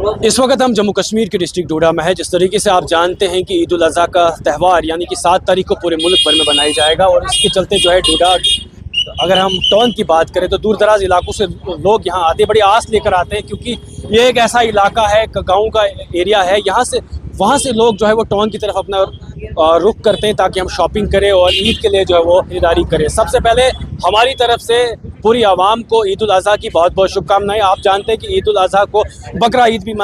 इस वक्त हम जम्मू कश्मीर के डिस्ट्रिक्ट डोडा में है। जिस तरीके से आप जानते हैं कि ईद उल अज़हा का त्यौहार यानी कि 7 तारीख को पूरे मुल्क भर में मनाया जाएगा और इसके चलते जो है डोडा, अगर हम टाउन की बात करें तो दूर दराज इलाकों से लोग यहाँ आते हैं, बड़ी आस लेकर आते हैं, क्योंकि ये एक ऐसा इलाका है, गाँव का एरिया है। यहाँ से वहाँ से लोग जो है वो टाउन की तरफ अपना रुख करते हैं ताकि हम शॉपिंग करें और ईद के लिए जो है वो खरीदारी करें। सबसे पहले हमारी तरफ से पूरी आवाम को ईद उल अज़हा की बहुत बहुत शुभकामनाएं। आप जानते हैं कि ईद उल अज़हा को बकरा ईद भी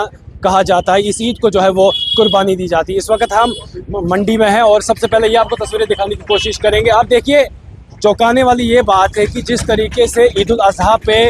कहा जाता है। इस ईद को जो है वो कुर्बानी दी जाती है। इस वक्त हम मंडी में हैं और सबसे पहले ये आपको तस्वीरें दिखाने की कोशिश करेंगे। आप देखिए, चौंकाने वाली ये बात है कि जिस तरीके से ईद उल अज़हा पे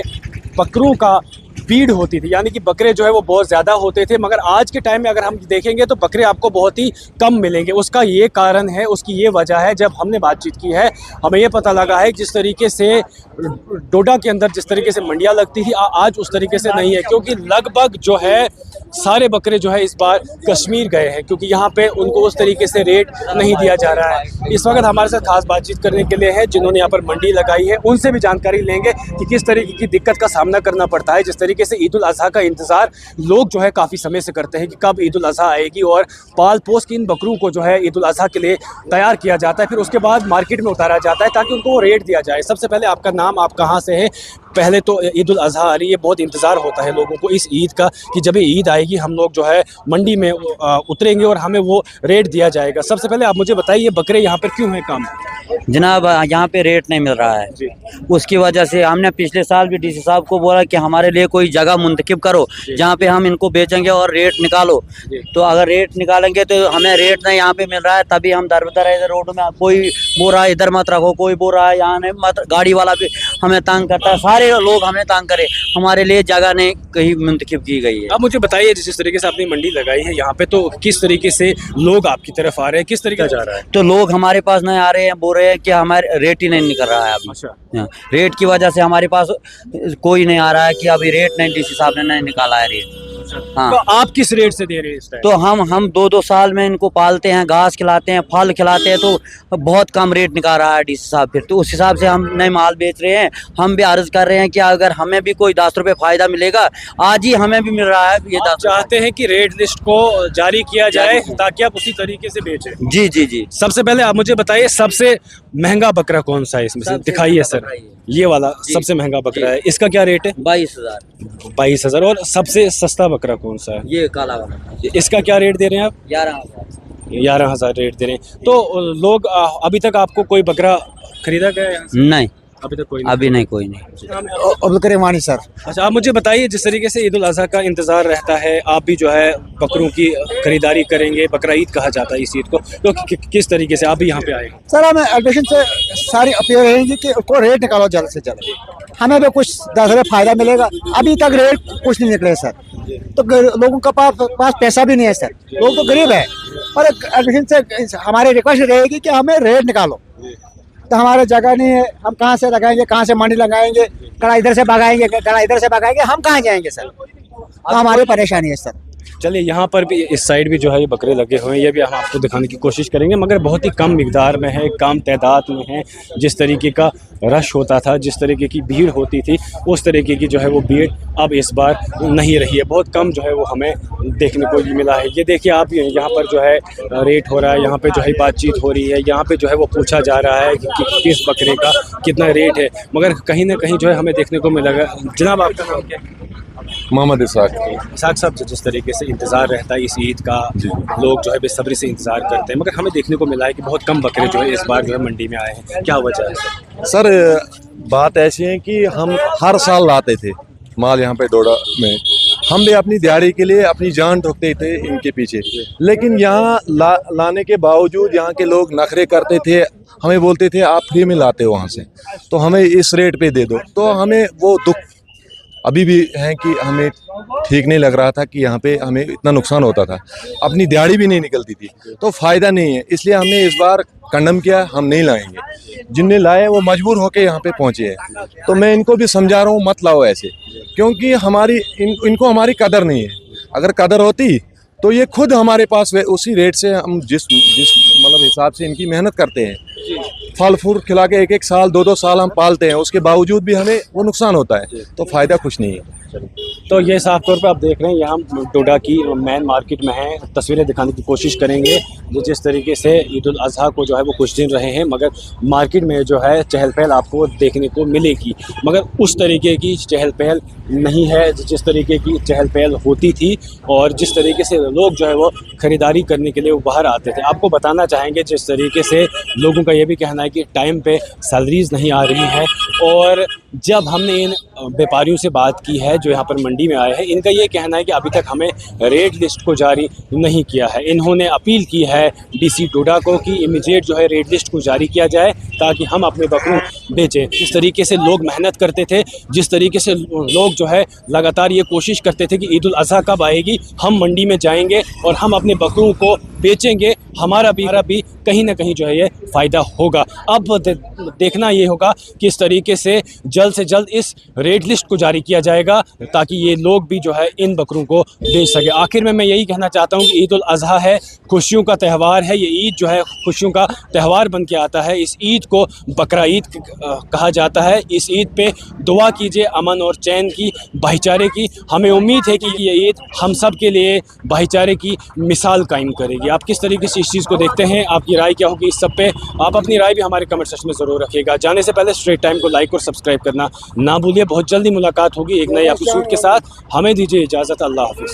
बकरों का भीड़ होती थी, यानी कि बकरे जो है वो बहुत ज़्यादा होते थे, मगर आज के टाइम में अगर हम देखेंगे तो बकरे आपको बहुत ही कम मिलेंगे। उसका ये कारण है, उसकी ये वजह है, जब हमने बातचीत की है हमें ये पता लगा है जिस तरीके से डोडा के अंदर जिस तरीके से मंडियाँ लगती थी आज उस तरीके से नहीं है, क्योंकि लगभग जो है सारे बकरे जो है इस बार कश्मीर गए हैं, क्योंकि यहाँ पे उनको उस तरीके से रेट नहीं दिया जा रहा है। इस वक्त हमारे साथ खास बातचीत करने के लिए है जिन्होंने यहाँ पर मंडी लगाई है, उनसे भी जानकारी लेंगे कि किस तरीके की दिक्कत का सामना करना पड़ता है। जिस तरीके से ईद उल अज़हा का इंतज़ार लोग जो है काफ़ी समय से करते हैं कि कब ईद उल अज़हा आएगी, और पाल पोस के इन बकरों को जो है ईद उल अज़हा के लिए तैयार किया जाता है, फिर उसके बाद मार्केट में उतारा जाता है ताकि उनको रेट दिया जाए। सबसे पहले आपका नाम, आप कहाँ से हैं? पहले तो ईद उल अज़हा आ रही है, बहुत इंतज़ार होता है लोगों को इस ईद का कि जब ये ईद आएगी हम लोग जो है मंडी में उतरेंगे और हमें वो रेट दिया जाएगा। सबसे पहले आप मुझे बताइए बकरे यहाँ पर क्यों हैं कम? जनाब, यहाँ पे रेट नहीं मिल रहा है, उसकी वजह से हमने पिछले साल भी डीसी साहब को बोला कि हमारे लिए कोई जगह मुंतखब करो जहाँ पे हम इनको बेचेंगे और रेट निकालो। तो अगर रेट निकालेंगे तो हमें रेट नहीं यहाँ पे मिल रहा है, तभी हम दर बदर इधर रोड में, कोई बोल रहा है इधर मत रखो, कोई बोल रहा है यहाँ नहीं मत, गाड़ी वाला भी हमें तंग करता है, सारे लोग हमें तंग करे, हमारे लिए जगह नहीं कहीं मुंतखब की गई है। अब मुझे बताइए जिस तरीके से आपने मंडी लगाई है यहाँ पे, तो किस तरीके से लोग आपकी तरफ आ रहे हैं, किस तरीके से जा रहा है? तो लोग हमारे पास नहीं आ रहे हैं, बोल रहे हैं कि हमारे रेट ही नहीं निकल रहा है अभी। अच्छा। रेट की वजह से हमारे पास कोई नहीं आ रहा है कि अभी रेट नहीं, डीसी साहब ने नहीं निकाला है रेट। हाँ, तो आप किस रेट से दे रहे हैं इस टाइम? तो हम 2-2 साल में इनको पालते हैं, घास खिलाते हैं, फल खिलाते हैं, तो बहुत कम रेट निकाल रहा है डीसी साहब। फिर तो उस हिसाब से हम नए माल बेच रहे हैं। हम भी अर्ज कर रहे हैं कि अगर हमें भी कोई 10 रुपए फायदा मिलेगा, आज ही हमें भी मिल रहा है ये 10। चाहते हैं कि रेट लिस्ट को जारी किया जाए ताकि आप उसी तरीके से बेचें? जी जी जी। सबसे पहले आप मुझे बताइए सबसे महंगा बकरा कौन सा है इसमें से? दिखाइए सर, ये वाला सबसे महंगा बकरा है, इसका क्या रेट है? 22,000। 22,000। और सबसे सस्ता बकरा कौन सा है? ये काला वाला, इसका क्या रेट दे रहे हैं आप? 11,000। 11,000 रेट दे रहे हैं। तो लोग अभी तक आपको कोई बकरा खरीदा गया है यहाँ से? नहीं, अभी तक कोई अभी नहीं, कोई नहीं। अब्दुल करीम वानी सर। अच्छा, आप मुझे बताइए जिस तरीके से ईद उल अज़हा का इंतज़ार रहता है, आप भी जो है बकरों की खरीदारी करेंगे, बकरा ईद कहा जाता है इस ईद को, तो किस तरीके से आप भी यहाँ पे आए? सर हमें एडमिशन से सारी अपील रहेंगी कि उसको रेट निकालो जल्द से जल्द, हमें भी कुछ 10 रुपये फायदा मिलेगा। अभी तक रेट कुछ नहीं निकले सर, तो लोगों के पास पैसा भी नहीं है सर, लोग तो गरीब है। और एडमिशन से हमारी रिक्वेस्ट रहेगी कि हमें रेट निकालो, तो हमारे जगह नहीं है, हम कहाँ से लगाएंगे, कहाँ से मंडी लगाएंगे, कड़ा इधर से भगाएंगे, कड़ा इधर से भगाएंगे, हम कहाँ जाएंगे सर? तो हमारी परेशानी है सर। चलिए, यहाँ पर भी इस साइड भी जो है ये बकरे लगे हुए हैं, ये भी हम आपको दिखाने की कोशिश करेंगे, मगर बहुत ही कम मिकदार में है, कम तादाद में है। जिस तरीके का रश होता था, जिस तरीके की भीड़ होती थी, उस तरीके की जो है वो भीड़ अब इस बार नहीं रही है, बहुत कम जो है वो हमें देखने को मिला है। ये देखिए आप, यहाँ पर जो है रेट हो रहा है, यहाँ पे जो है बातचीत हो रही है, यहाँ पे जो है वो पूछा जा रहा है कि किस बकरे का कितना रेट है, मगर कहीं ना कहीं जो है हमें देखने को मिलेगा। जनाब, आपका नाम क्या है? मोहम्मद इसाक साहब, जिस तरीके से इंतज़ार रहता है इस ईद का, लोग जो है बेसब्री से इंतज़ार करते हैं, मगर हमें देखने को मिला है कि बहुत कम बकरे जो है इस बार जो है मंडी में आए हैं, क्या वजह है? सर, बात ऐसी है कि हम हर साल लाते थे माल यहाँ पे डोडा में, हम भी अपनी दिहाड़ी के लिए अपनी जान ठोकते थे इनके पीछे, लेकिन यहाँ लाने के बावजूद यहाँ के लोग नखरे करते थे, हमें बोलते थे आप फ्री में लाते हो वहाँ से, तो हमें इस रेट पे दे दो। तो हमें वो दुख अभी भी है कि हमें ठीक नहीं लग रहा था कि यहाँ पे हमें इतना नुकसान होता था, अपनी दिहाड़ी भी नहीं निकलती थी, तो फ़ायदा नहीं है, इसलिए हमने इस बार कंडम किया, हम नहीं लाएंगे। जिनने लाए वो मजबूर होके यहाँ पे पहुँचे हैं, तो मैं इनको भी समझा रहा हूँ मत लाओ ऐसे, क्योंकि इनको हमारी कदर नहीं है। अगर कदर होती तो ये खुद हमारे पास उसी रेट से, हम जिस मतलब हिसाब से इनकी मेहनत करते हैं, फल फूल खिला के 1-1 साल 2-2 साल हम पालते हैं, उसके बावजूद भी हमें वो नुकसान होता है, तो फ़ायदा कुछ नहीं है। तो ये साफ तौर पे आप देख रहे हैं, यहाँ हम डोडा की मेन मार्केट में हैं। तस्वीरें दिखाने की कोशिश करेंगे जिस तरीके से ईद उल अज़हा को जो है वो कुछ दिन रहे हैं, मगर मार्केट में जो है चहल पहल आपको देखने को मिलेगी, मगर उस तरीके की चहल पहल नहीं है जिस तरीके की चहल पहल होती थी और जिस तरीके से लोग जो है वो ख़रीदारी करने के लिए वो बाहर आते थे। आपको बताना चाहेंगे जिस तरीके से लोगों का ये भी कहना है कि टाइम पे सैलरीज़ नहीं आ रही हैं, और जब हमने इन व्यापारियों से बात की है जो यहाँ पर मंडी में आए हैं, इनका ये कहना है कि अभी तक हमें रेट लिस्ट को जारी नहीं किया है। इन्होंने अपील की है डीसी डोडा को कि इमीडिएट जो है रेट लिस्ट को जारी किया जाए ताकि हम अपने बकरों बेचें। जिस तरीके से लोग मेहनत करते थे, जिस तरीके से लोग जो है लगातार ये कोशिश करते थे कि ईद उल अज़हा कब आएगी, हम मंडी में जाएंगे और हम अपने बकरों को बेचेंगे, हमारा भी कहीं ना कहीं जो है ये फ़ायदा होगा। अब देखना ये होगा कि इस तरीके से जल्द इस रेट लिस्ट को जारी किया जाएगा ताकि ये लोग भी जो है इन बकरों को बेच सके। आखिर में मैं यही कहना चाहता हूँ कि ईद उल अज़हा है, खुशियों का त्यौहार है। ये ईद जो है खुशियों का त्यौहार बन के आता है। इस ईद को बकरा ईद कहा जाता है। इस ईद पे दुआ कीजिए अमन और चैन की, भाईचारे की। हमें उम्मीद है कि ये ईद हम सब के लिए भाईचारे की मिसाल कायम करेगी। आप किस तरीके से इस चीज़ को देखते हैं, आपकी राय क्या होगी इस सब पे? आप अपनी राय भी हमारे कमेंट सेक्शन में ज़रूर रखिएगा। जाने से पहले स्ट्रेट टाइम को लाइक और सब्सक्राइब करना ना भूलिए। बहुत जल्दी मुलाकात होगी एक नए एपिसोड के साथ। हमें दीजिए इजाज़त। अल्लाह हाफ़िज़।